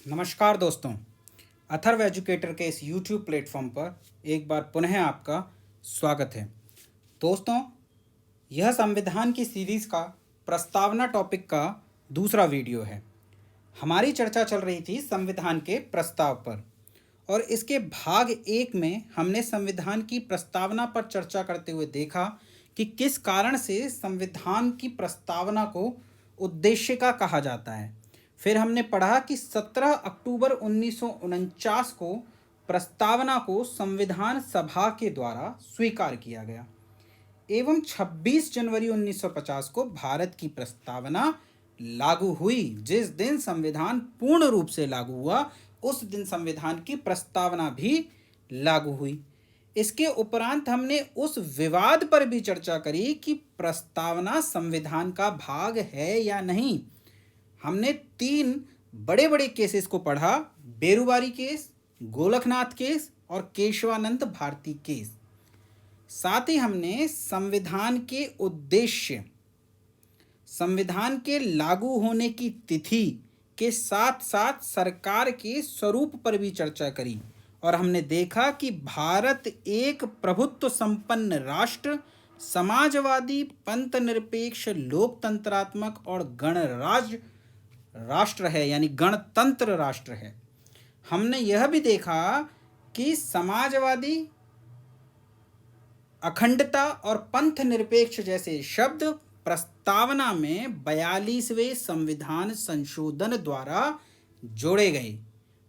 नमस्कार दोस्तों, अथर्व एजुकेटर के इस YouTube प्लेटफॉर्म पर एक बार पुनः आपका स्वागत है। दोस्तों, यह संविधान की सीरीज़ का प्रस्तावना टॉपिक का दूसरा वीडियो है। हमारी चर्चा चल रही थी संविधान के प्रस्ताव पर और इसके भाग 1 में हमने संविधान की प्रस्तावना पर चर्चा करते हुए देखा कि किस कारण से संविधान की प्रस्तावना को उद्देश्य का कहा जाता है। फिर हमने पढ़ा कि 17 अक्टूबर 1949 को प्रस्तावना को संविधान सभा के द्वारा स्वीकार किया गया एवं 26 जनवरी 1950 को भारत की प्रस्तावना लागू हुई। जिस दिन संविधान पूर्ण रूप से लागू हुआ उस दिन संविधान की प्रस्तावना भी लागू हुई। इसके उपरांत हमने उस विवाद पर भी चर्चा करी कि प्रस्तावना संविधान का भाग है या नहीं। हमने 3 बड़े बड़े केसेस को पढ़ा, बेरुवारी केस, गोलकनाथ केस और केशवानंद भारती केस। साथ ही हमने संविधान के उद्देश्य, संविधान के लागू होने की तिथि के साथ साथ सरकार के स्वरूप पर भी चर्चा करी और हमने देखा कि भारत एक प्रभुत्व संपन्न राष्ट्र, समाजवादी, पंथ निरपेक्ष, लोकतंत्रात्मक और गणराज्य राष्ट्र है, यानी गणतंत्र राष्ट्र है। हमने यह भी देखा कि समाजवादी, अखंडता और पंथ निरपेक्ष जैसे शब्द प्रस्तावना में 42वें संविधान संशोधन द्वारा जोड़े गए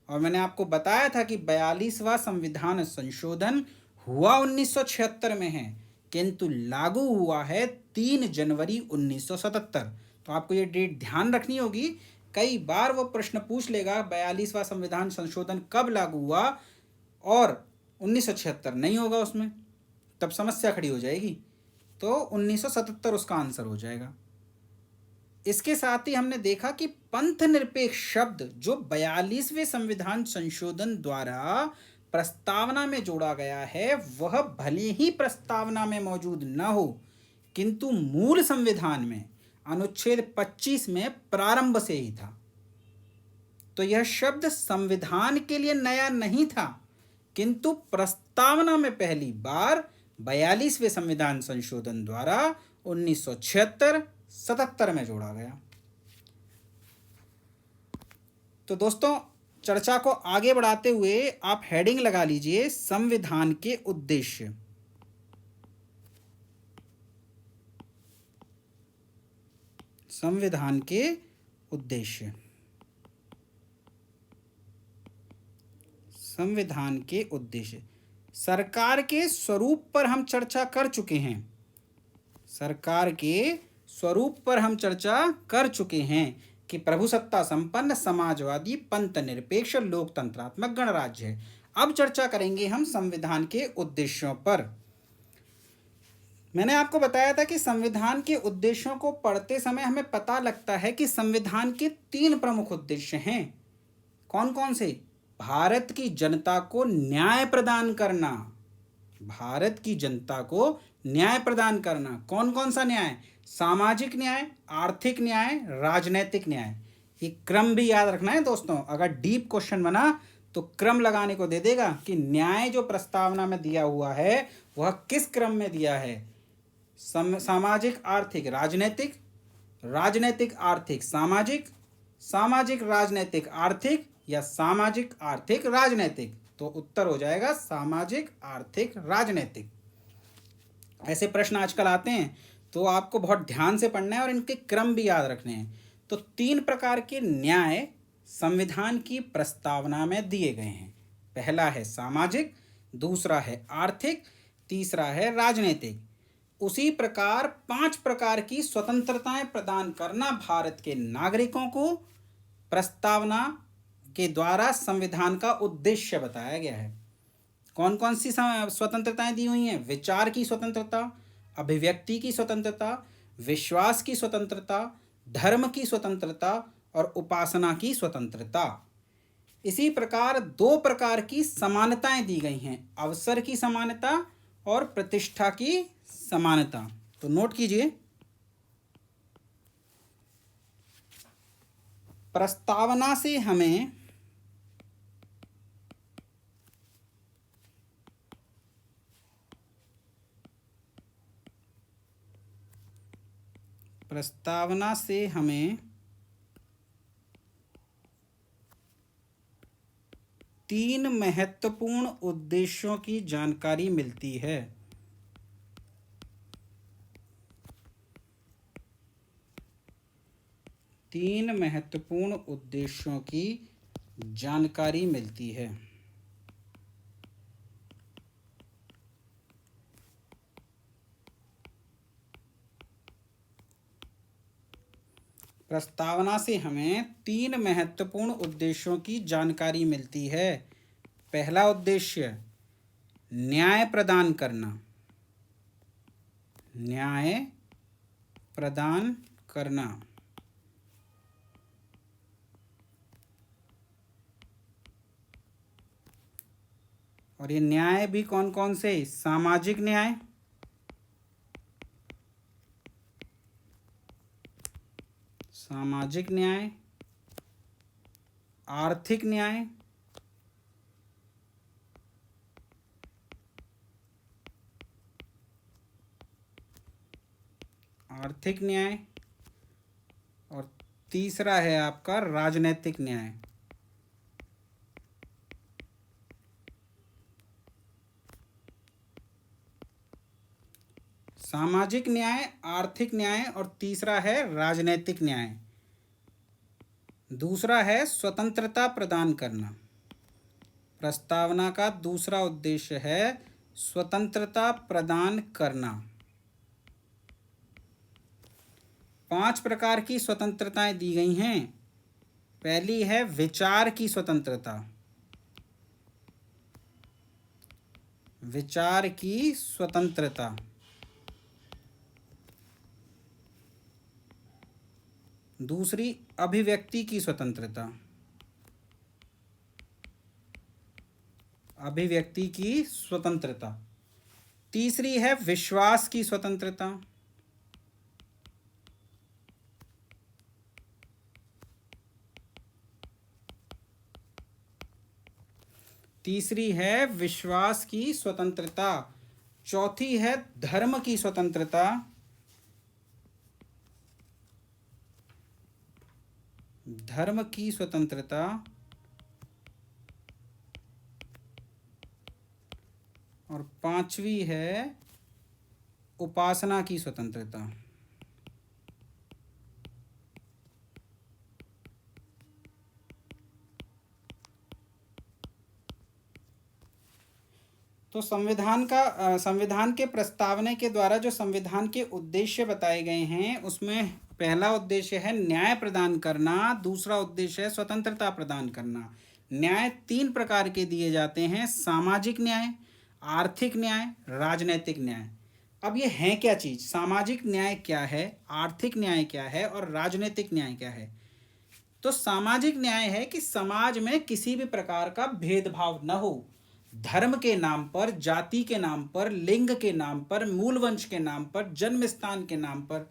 और मैंने आपको बताया था कि 42वां संविधान संशोधन हुआ 1976 में है किंतु लागू हुआ है 3 जनवरी 1977। तो आपको ये डेट ध्यान रखनी होगी। कई बार वो प्रश्न पूछ लेगा 42वां संविधान संशोधन कब लागू हुआ और 1976 नहीं होगा उसमें, तब समस्या खड़ी हो जाएगी। तो 1977 उसका आंसर हो जाएगा। इसके साथ ही हमने देखा कि पंथ निरपेक्ष शब्द जो 42वें संविधान संशोधन द्वारा प्रस्तावना में जोड़ा गया है वह भले ही प्रस्तावना में मौजूद न हो किंतु मूल संविधान में अनुच्छेद 25 में प्रारंभ से ही था। तो यह शब्द संविधान के लिए नया नहीं था किंतु प्रस्तावना में पहली बार 42वें संविधान संशोधन द्वारा 1976-77 में जोड़ा गया। तो दोस्तों, चर्चा को आगे बढ़ाते हुए आप हेडिंग लगा लीजिए संविधान के उद्देश्य। संविधान के उद्देश्य, संविधान के उद्देश्य। सरकार के स्वरूप पर हम चर्चा कर चुके हैं। सरकार के स्वरूप पर हम चर्चा कर चुके हैं कि प्रभुसत्ता संपन्न, समाजवादी, पंथ निरपेक्ष, लोकतंत्रात्मक गणराज्य है। अब चर्चा करेंगे हम संविधान के उद्देश्यों पर। मैंने आपको बताया था कि संविधान के उद्देश्यों को पढ़ते समय हमें पता लगता है कि संविधान के 3 प्रमुख उद्देश्य हैं। कौन कौन से? भारत की जनता को न्याय प्रदान करना, भारत की जनता को न्याय प्रदान करना। कौन कौन सा न्याय? सामाजिक न्याय, आर्थिक न्याय, राजनैतिक न्याय। ये क्रम भी याद रखना है दोस्तों, अगर डीप क्वेश्चन बना तो क्रम लगाने को दे देगा कि न्याय जो प्रस्तावना में दिया हुआ है वह किस क्रम में दिया है। सामाजिक, आर्थिक, राजनैतिक, राजनैतिक, आर्थिक, सामाजिक, सामाजिक, राजनैतिक, आर्थिक या सामाजिक, आर्थिक, राजनैतिक। तो उत्तर हो जाएगा सामाजिक, आर्थिक, राजनैतिक। ऐसे प्रश्न आजकल आते हैं तो आपको बहुत ध्यान से पढ़ना है और इनके क्रम भी याद रखने हैं। तो 3 प्रकार के न्याय संविधान की प्रस्तावना में दिए गए हैं। पहला है सामाजिक, दूसरा है आर्थिक, तीसरा है राजनीतिक। उसी प्रकार 5 प्रकार की स्वतंत्रताएं प्रदान करना भारत के नागरिकों को प्रस्तावना के द्वारा संविधान का उद्देश्य बताया गया है। कौन कौन सी स्वतंत्रताएं दी हुई हैं? विचार की स्वतंत्रता, अभिव्यक्ति की स्वतंत्रता, विश्वास की स्वतंत्रता, धर्म की स्वतंत्रता और उपासना की स्वतंत्रता। इसी प्रकार 2 प्रकार की समानताएं दी गई हैं, अवसर की समानता और प्रतिष्ठा की समानता। तो नोट कीजिए, प्रस्तावना से हमें प्रस्तावना से हमें 3 महत्वपूर्ण उद्देश्यों की जानकारी मिलती है। 3 महत्वपूर्ण उद्देश्यों की जानकारी मिलती है। प्रस्तावना से हमें 3 महत्वपूर्ण उद्देश्यों की जानकारी मिलती है। पहला उद्देश्य न्याय प्रदान करना। न्याय प्रदान करना। और ये न्याय भी कौन कौन से? सामाजिक न्याय, सामाजिक न्याय, आर्थिक न्याय, आर्थिक न्याय, और तीसरा है आपका राजनैतिक न्याय। सामाजिक न्याय, आर्थिक न्याय और तीसरा है राजनैतिक न्याय। दूसरा है स्वतंत्रता प्रदान करना। प्रस्तावना का दूसरा उद्देश्य है स्वतंत्रता प्रदान करना। 5 प्रकार की स्वतंत्रताएं दी गई हैं। पहली है विचार की स्वतंत्रता। विचार की स्वतंत्रता। दूसरी अभिव्यक्ति की स्वतंत्रता। अभिव्यक्ति की स्वतंत्रता। तीसरी है विश्वास की स्वतंत्रता। तीसरी है विश्वास की स्वतंत्रता। चौथी है धर्म की स्वतंत्रता। धर्म की स्वतंत्रता। और पांचवी है उपासना की स्वतंत्रता। तो संविधान के प्रस्तावना के द्वारा जो संविधान के उद्देश्य बताए गए हैं उसमें पहला उद्देश्य है न्याय प्रदान करना। दूसरा उद्देश्य है स्वतंत्रता प्रदान करना। न्याय 3 प्रकार के दिए जाते हैं: सामाजिक न्याय, आर्थिक न्याय, राजनैतिक न्याय। अब ये है क्या चीज़? सामाजिक न्याय क्या है, आर्थिक न्याय क्या है और राजनैतिक न्याय क्या है? तो सामाजिक न्याय है कि समाज में किसी भी प्रकार का भेदभाव न हो। धर्म के नाम पर, जाति के नाम पर, लिंग के नाम पर, मूल वंश के नाम पर, जन्म स्थान के नाम पर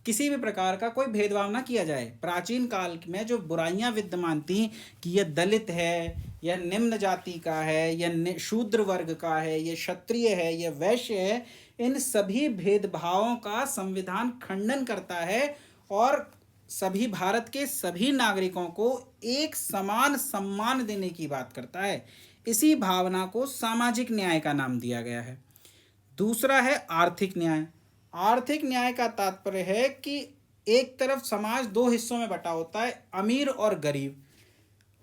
किसी भी प्रकार का कोई भेदभाव ना किया जाए। प्राचीन काल में जो बुराइयां विद्यमान थी कि यह दलित है, यह निम्न जाति का है, यह शूद्र वर्ग का है, यह क्षत्रिय है, यह वैश्य है, इन सभी भेदभावों का संविधान खंडन करता है और सभी भारत के सभी नागरिकों को एक समान सम्मान देने की बात करता है। इसी भावना को सामाजिक न्याय का नाम दिया गया है। दूसरा है आर्थिक न्याय। आर्थिक न्याय का तात्पर्य है कि एक तरफ समाज 2 हिस्सों में बटा होता है, अमीर और गरीब।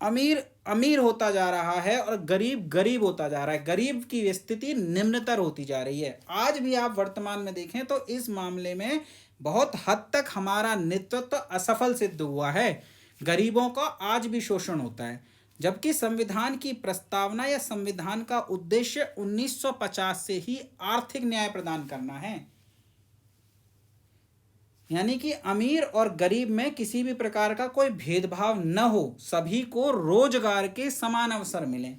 अमीर अमीर होता जा रहा है और गरीब गरीब होता जा रहा है। गरीब की स्थिति निम्नतर होती जा रही है। आज भी आप वर्तमान में देखें तो इस मामले में बहुत हद तक हमारा नेतृत्व असफल सिद्ध हुआ है। गरीबों का आज भी शोषण होता है, जबकि संविधान की प्रस्तावना या संविधान का उद्देश्य 1950 से ही आर्थिक न्याय प्रदान करना है। यानी कि अमीर और गरीब में किसी भी प्रकार का कोई भेदभाव न हो, सभी को रोजगार के समान अवसर मिले।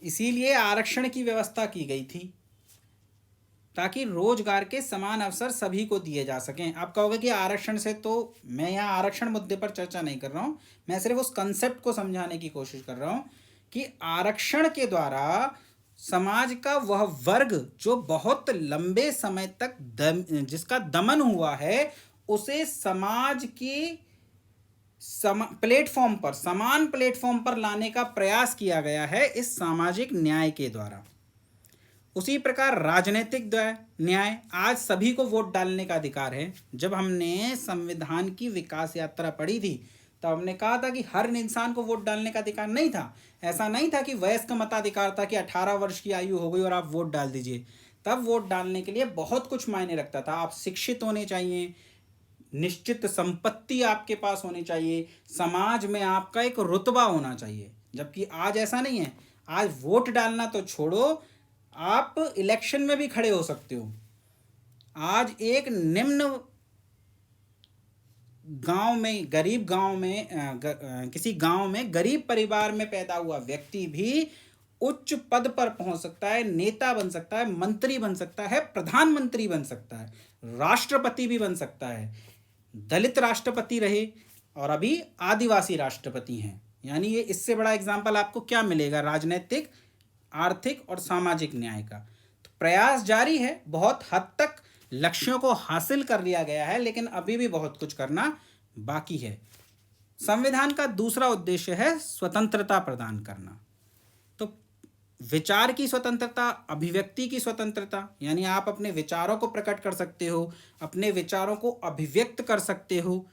इसीलिए आरक्षण की व्यवस्था की गई थी, ताकि रोजगार के समान अवसर सभी को दिए जा सकें। आप कहोगे कि आरक्षण से, तो मैं यहाँ आरक्षण मुद्दे पर चर्चा नहीं कर रहा हूँ, मैं सिर्फ उस कंसेप्ट को समझाने की कोशिश कर रहा हूँ कि आरक्षण के द्वारा समाज का वह वर्ग जो बहुत लंबे समय तक जिसका दमन हुआ है, उसे समाज के प्लेटफॉर्म पर, समान प्लेटफॉर्म पर लाने का प्रयास किया गया है इस सामाजिक न्याय के द्वारा। उसी प्रकार राजनीतिक न्याय, आज सभी को वोट डालने का अधिकार है। जब हमने संविधान की विकास यात्रा पढ़ी थी तो हमने कहा था कि हर इंसान को वोट डालने का अधिकार नहीं था। ऐसा नहीं था कि वयस्क मताधिकार था कि 18 वर्ष की आयु हो गई और आप वोट डाल दीजिए। तब वोट डालने के लिए बहुत कुछ मायने रखता था। आप शिक्षित होने चाहिए, निश्चित संपत्ति आपके पास होनी चाहिए, समाज में आपका एक रुतबा होना चाहिए। जबकि आज ऐसा नहीं है। आज वोट डालना तो छोड़ो, आप इलेक्शन में भी खड़े हो सकते हो। आज एक निम्न गांव में, गरीब गांव में, किसी गांव में गरीब परिवार में पैदा हुआ व्यक्ति भी उच्च पद पर पहुंच सकता है, नेता बन सकता है, मंत्री बन सकता है, प्रधानमंत्री बन सकता है, राष्ट्रपति भी बन सकता है। दलित राष्ट्रपति रहे और अभी आदिवासी राष्ट्रपति हैं। यानी ये इससे बड़ा एग्जाम्पल आपको क्या मिलेगा राजनीतिक, आर्थिक और सामाजिक न्याय का। तो प्रयास जारी है, बहुत हद तक लक्ष्यों को हासिल कर लिया गया है, लेकिन अभी भी बहुत कुछ करना बाकी है। संविधान का दूसरा उद्देश्य है स्वतंत्रता प्रदान करना। तो विचार की स्वतंत्रता, अभिव्यक्ति की स्वतंत्रता, यानी आप अपने विचारों को प्रकट कर सकते हो, अपने विचारों को अभिव्यक्त कर सकते हो।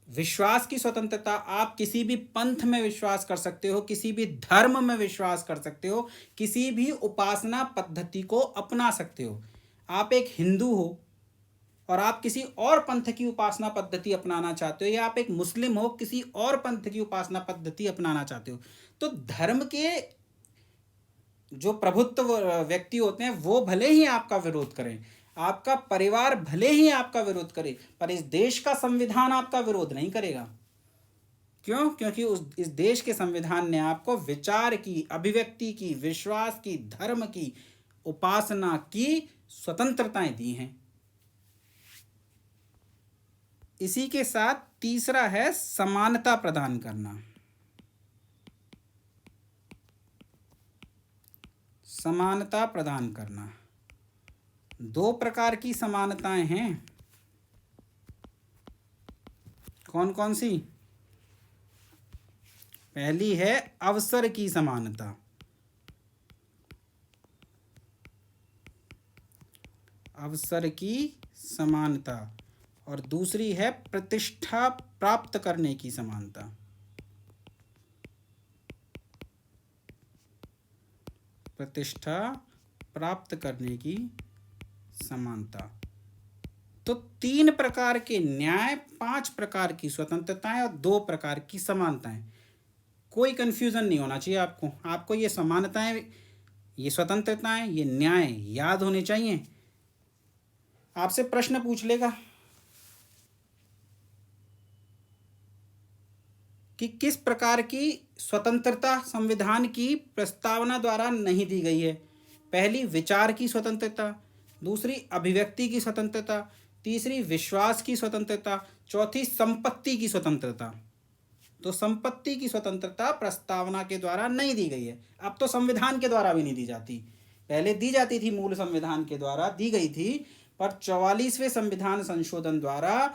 विश्वास की स्वतंत्रता, आप किसी भी पंथ में विश्वास कर सकते हो, किसी भी धर्म में विश्वास कर सकते हो, किसी भी उपासना पद्धति को अपना सकते हो। आप एक हिंदू हो और आप किसी और पंथ की उपासना पद्धति अपनाना चाहते हो, या आप एक मुस्लिम हो, किसी और पंथ की उपासना पद्धति अपनाना चाहते हो, तो धर्म के जो प्रभुत्व व्यक्ति होते हैं वो भले ही आपका विरोध करें, आपका परिवार भले ही आपका विरोध करे, पर इस देश का संविधान आपका विरोध नहीं करेगा। क्यों? क्योंकि इस देश के संविधान ने आपको विचार की, अभिव्यक्ति की, विश्वास की, धर्म की, उपासना की स्वतंत्रताएं दी हैं। इसी के साथ तीसरा है समानता प्रदान करना। समानता प्रदान करना, दो प्रकार की समानताएं हैं। कौन कौन सी? पहली है अवसर की समानता, अवसर की समानता, और दूसरी है प्रतिष्ठा प्राप्त करने की समानता। प्रतिष्ठा प्राप्त करने की समानता। तो 3 प्रकार के न्याय, 5 प्रकार की स्वतंत्रताएं और 2 प्रकार की समानताएं। कोई कंफ्यूजन नहीं होना चाहिए आपको। आपको ये समानताएं, ये स्वतंत्रताएं, ये न्याय याद होने चाहिए। आपसे प्रश्न पूछ लेगा कि किस प्रकार की स्वतंत्रता संविधान की प्रस्तावना द्वारा नहीं दी गई है। पहली विचार की स्वतंत्रता, दूसरी अभिव्यक्ति की स्वतंत्रता, तीसरी विश्वास की स्वतंत्रता, चौथी संपत्ति की स्वतंत्रता। तो संपत्ति की स्वतंत्रता प्रस्तावना के द्वारा नहीं दी गई है। अब तो संविधान के द्वारा भी नहीं दी जाती, पहले दी जाती थी, मूल संविधान के द्वारा दी गई थी, पर 44वें संविधान संशोधन द्वारा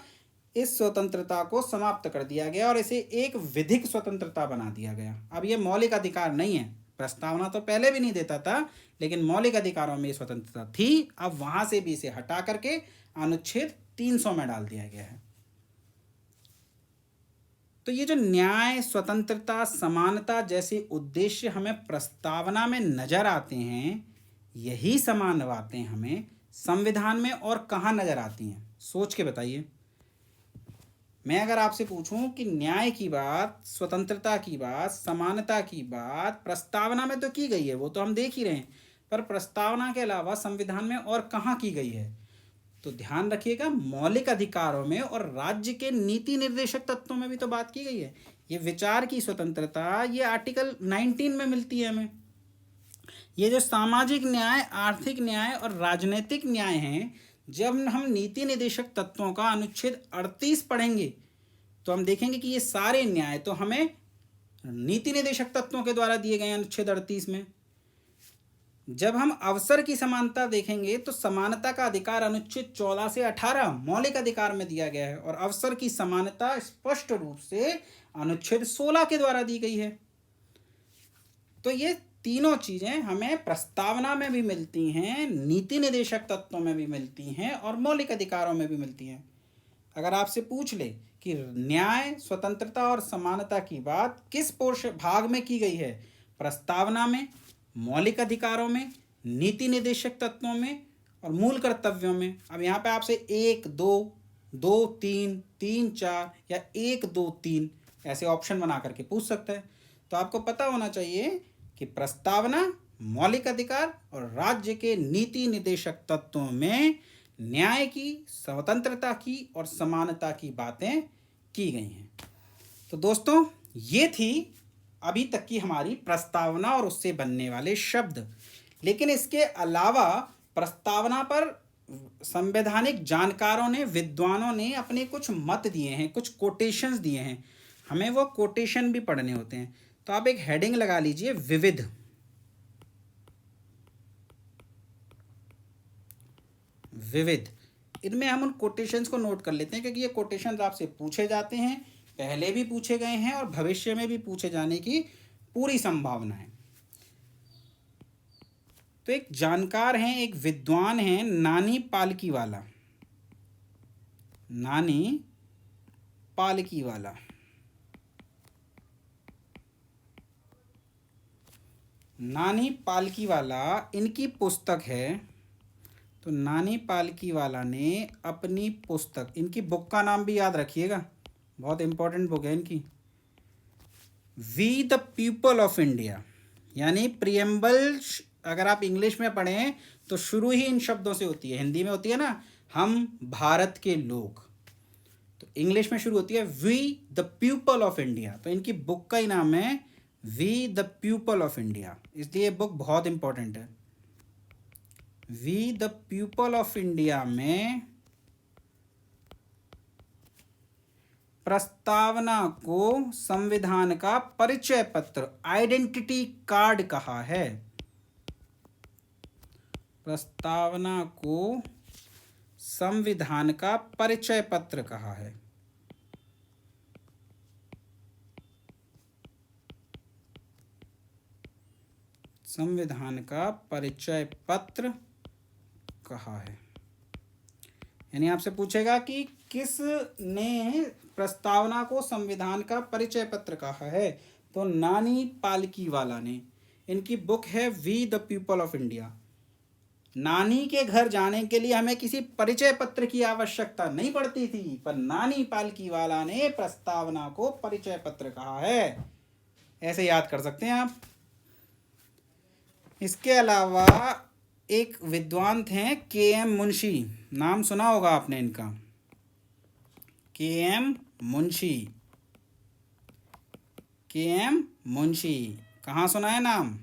इस स्वतंत्रता को समाप्त कर दिया गया और इसे एक विधिक स्वतंत्रता बना दिया गया। अब ये मौलिक अधिकार नहीं है। प्रस्तावना तो पहले भी नहीं देता था, लेकिन मौलिक अधिकारों में स्वतंत्रता थी। अब वहां से भी इसे हटा करके अनुच्छेद 300 में डाल दिया गया है। तो ये जो न्याय, स्वतंत्रता, समानता जैसे उद्देश्य हमें प्रस्तावना में नजर आते हैं, यही समान बातें हमें संविधान में और कहाँ नजर आती हैं? सोच के बताइए। मैं अगर आपसे पूछूं कि न्याय की बात, स्वतंत्रता की बात, समानता की बात प्रस्तावना में तो की गई है, वो तो हम देख ही रहे हैं, पर प्रस्तावना के अलावा संविधान में और कहाँ की गई है? तो ध्यान रखिएगा, मौलिक अधिकारों में और राज्य के नीति निर्देशक तत्वों में भी तो बात की गई है। ये विचार की स्वतंत्रता, ये आर्टिकल 19 में मिलती है हमें। ये जो सामाजिक न्याय, आर्थिक न्याय और राजनीतिक न्याय हैं, जब हम नीति निर्देशक तत्वों का अनुच्छेद 38 पढ़ेंगे तो हम देखेंगे कि ये सारे न्याय तो हमें नीति निर्देशक तत्वों के द्वारा दिए गए हैं अनुच्छेद 38 में। जब हम अवसर की समानता देखेंगे तो समानता का अधिकार अनुच्छेद 14 से 18 मौलिक अधिकार में दिया गया है और अवसर की समानता स्पष्ट रूप से अनुच्छेद 16 के द्वारा दी गई है। तो ये तीनों चीजें हमें प्रस्तावना में भी मिलती हैं, नीति निदेशक तत्वों में भी मिलती हैं और मौलिक अधिकारों में भी मिलती हैं। अगर आपसे पूछ ले कि न्याय, स्वतंत्रता और समानता की बात किस पोर्शन भाग में की गई है, प्रस्तावना में, मौलिक अधिकारों में, नीति निदेशक तत्वों में और मूल कर्तव्यों में। अब यहाँ पे आपसे 1, 2, 2, 3, 3, 4 या 1, 2, 3 ऐसे ऑप्शन बना करके पूछ सकता है। तो आपको पता होना चाहिए कि प्रस्तावना, मौलिक अधिकार और राज्य के नीति निदेशक तत्वों में न्याय की, स्वतंत्रता की और समानता की बातें की गई हैं। तो दोस्तों, ये थी अभी तक की हमारी प्रस्तावना और उससे बनने वाले शब्द। लेकिन इसके अलावा प्रस्तावना पर संवैधानिक जानकारों ने, विद्वानों ने अपने कुछ मत दिए हैं, कुछ कोटेशंस दिए हैं। हमें वो कोटेशन भी पढ़ने होते हैं। तो आप एक हेडिंग लगा लीजिए, विविध। विविध, इनमें हम उन कोटेशंस को नोट कर लेते हैं क्योंकि ये कोटेशंस आपसे पूछे जाते हैं, पहले भी पूछे गए हैं और भविष्य में भी पूछे जाने की पूरी संभावना है। तो एक जानकार हैं, एक विद्वान हैं, नानी पालकीवाला। नानी पालकीवाला। नानी पालकीवाला, इनकी पुस्तक है। तो नानी पालकीवाला ने अपनी पुस्तक, इनकी बुक का नाम भी याद रखिएगा, बहुत इंपॉर्टेंट बुक है इनकी, we the people of India. यानी प्रियम्बल अगर आप इंग्लिश में पढ़ें तो शुरू ही इन शब्दों से होती है, हिंदी में होती है ना, हम भारत के लोग, तो इंग्लिश में शुरू होती है we the people of India. तो इनकी बुक का ही नाम है we the people of India, इसलिए बुक बहुत इंपॉर्टेंट है। We the people of India में प्रस्तावना को संविधान का परिचय पत्र, आइडेंटिटी कार्ड कहा है। प्रस्तावना को संविधान का परिचय पत्र कहा है। संविधान का परिचय पत्र कहा है। यानी आपसे पूछेगा कि किस ने प्रस्तावना को संविधान का परिचय पत्र कहा है, तो नानी पालकीवाला ने। इनकी बुक है we the people of India. नानी के घर जाने के लिए हमें किसी परिचय पत्र की आवश्यकता नहीं पड़ती थी, पर नानी पालकीवाला ने प्रस्तावना को परिचय पत्र कहा है। ऐसे याद कर सकते हैं आप। इसके अलावा एक विद्वान थे के.एम. मुंशी, नाम सुना होगा आपने इनका, के.एम. मुंशी। के.एम. मुंशी, कहाँ सुना है नाम?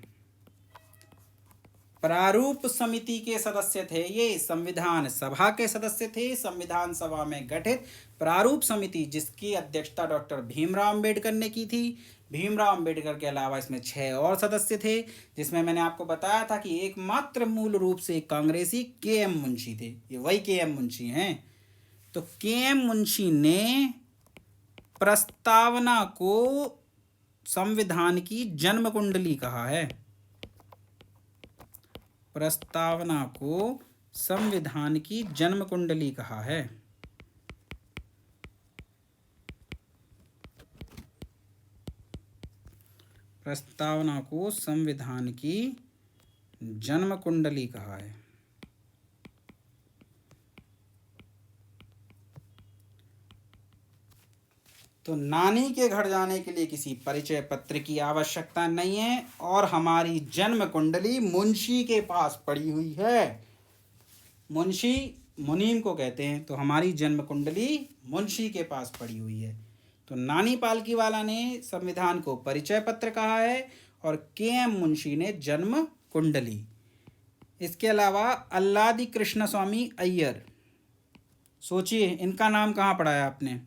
प्रारूप समिति के सदस्य थे ये, संविधान सभा के सदस्य थे। संविधान सभा में गठित प्रारूप समिति, जिसकी अध्यक्षता डॉक्टर भीमराव अंबेडकर ने की थी। भीमराव अंबेडकर के अलावा इसमें 6 और सदस्य थे, जिसमें मैंने आपको बताया था कि एकमात्र मूल रूप से कांग्रेसी के.एम. मुंशी थे। ये वही के.एम. मुंशी हैं। तो के.एम. मुंशी ने प्रस्तावना को संविधान की जन्म कुंडली कहा है। प्रस्तावना को संविधान की जन्म कुंडली कहा है। प्रस्तावना को संविधान की जन्म कुंडली कहा है। तो नानी के घर जाने के लिए किसी परिचय पत्र की आवश्यकता नहीं है और हमारी जन्म कुंडली मुंशी के पास पड़ी हुई है। मुंशी मुनीम को कहते हैं, तो हमारी जन्म कुंडली मुंशी के पास पड़ी हुई है। तो नानी पालकीवाला ने संविधान को परिचय पत्र कहा है और के.एम. मुंशी ने जन्म कुंडली। इसके अलावा अल्लादी कृष्ण स्वामी अय्यर, सोचिए इनका नाम कहाँ पढ़ा है आपने?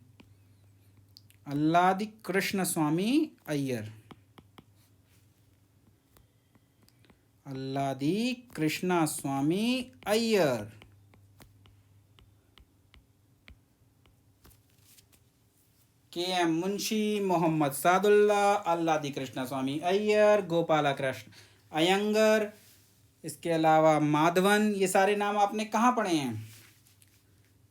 अल्लादी कृष्ण स्वामी अय्यर। अल्लादी कृष्णा स्वामी अय्यर। के एम मुंशी, मोहम्मद सादुल्ला, अल्लादी कृष्णा स्वामी अय्यर, गोपाला कृष्ण अयंगर, इसके अलावा माधवन, ये सारे नाम आपने कहाँ पढ़े हैं?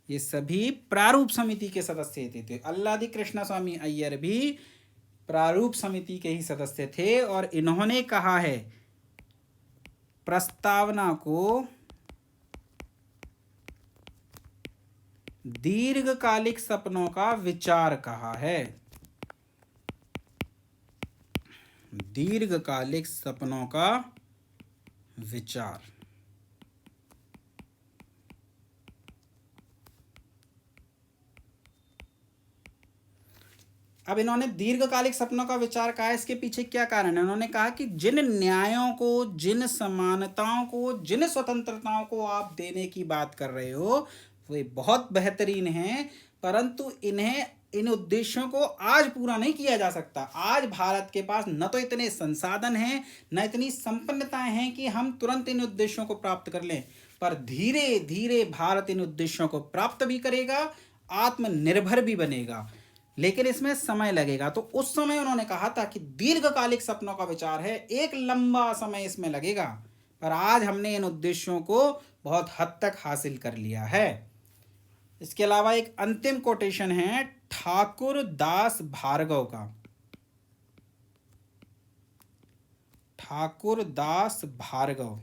ये सभी प्रारूप समिति के सदस्य थे। अल्लादी कृष्णा स्वामी अय्यर भी प्रारूप समिति के ही सदस्य थे और इन्होंने कहा है प्रस्तावना को दीर्घकालिक सपनों का विचार कहा है। दीर्घकालिक सपनों का विचार। अब इन्होंने दीर्घकालिक सपनों का विचार कहा है, इसके पीछे क्या कारण है? उन्होंने कहा कि जिन न्यायों को, जिन समानताओं को, जिन स्वतंत्रताओं को आप देने की बात कर रहे हो वे बहुत बेहतरीन हैं, परंतु इन उद्देश्यों को आज पूरा नहीं किया जा सकता। आज भारत के पास न तो इतने संसाधन हैं, न इतनी संपन्नताएं हैं कि हम तुरंत इन उद्देश्यों को प्राप्त कर लें, पर धीरे धीरे भारत इन उद्देश्यों को प्राप्त भी करेगा, आत्मनिर्भर भी बनेगा, लेकिन इसमें समय लगेगा। तो उस समय उन्होंने कहा था कि दीर्घकालिक सपनों का विचार है, एक लंबा समय इसमें लगेगा, पर आज हमने इन उद्देश्यों को बहुत हद तक हासिल कर लिया है। इसके अलावा एक अंतिम कोटेशन है ठाकुर दास भार्गव का। ठाकुर दास भार्गव,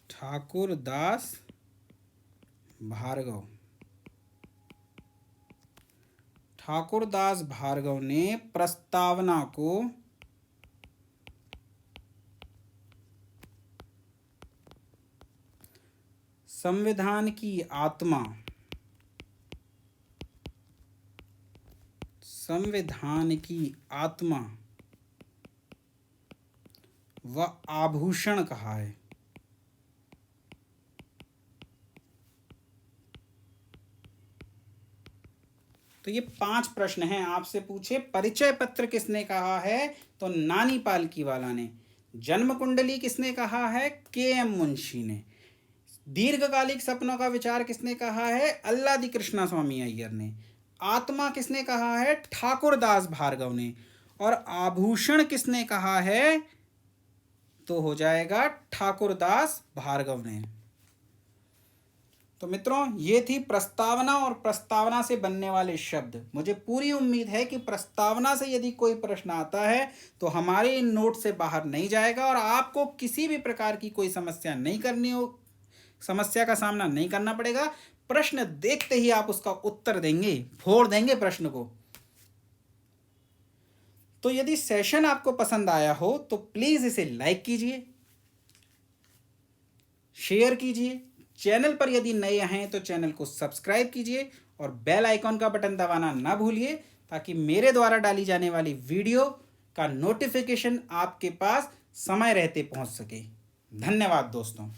ठाकुर दास भार्गव। ठाकुर दास भार्गव ने प्रस्तावना को संविधान की आत्मा, संविधान की आत्मा व आभूषण कहा है। तो ये 5 प्रश्न हैं, आपसे पूछे परिचय पत्र किसने कहा है? तो नानी पालकीवाला ने। जन्म कुंडली किसने कहा है? के एम मुंशी ने। दीर्घकालिक सपनों का विचार किसने कहा है? अल्लादी कृष्णा स्वामी अय्यर ने। आत्मा किसने कहा है? ठाकुर दास भार्गव ने। और आभूषण किसने कहा है? तो हो जाएगा ठाकुर दास भार्गव ने। तो मित्रों, ये थी प्रस्तावना और प्रस्तावना से बनने वाले शब्द। मुझे पूरी उम्मीद है कि प्रस्तावना से यदि कोई प्रश्न आता है तो हमारे इन नोट से बाहर नहीं जाएगा और आपको किसी भी प्रकार की कोई समस्या नहीं करनी हो, समस्या का सामना नहीं करना पड़ेगा। प्रश्न देखते ही आप उसका उत्तर देंगे, फोड़ देंगे प्रश्न को। तो यदि सेशन आपको पसंद आया हो तो प्लीज इसे लाइक कीजिए, शेयर कीजिए। चैनल पर यदि नए हैं तो चैनल को सब्सक्राइब कीजिए और बेल आइकॉन का बटन दबाना ना भूलिए, ताकि मेरे द्वारा डाली जाने वाली वीडियो का नोटिफिकेशन आपके पास समय रहते पहुंच सके। धन्यवाद दोस्तों।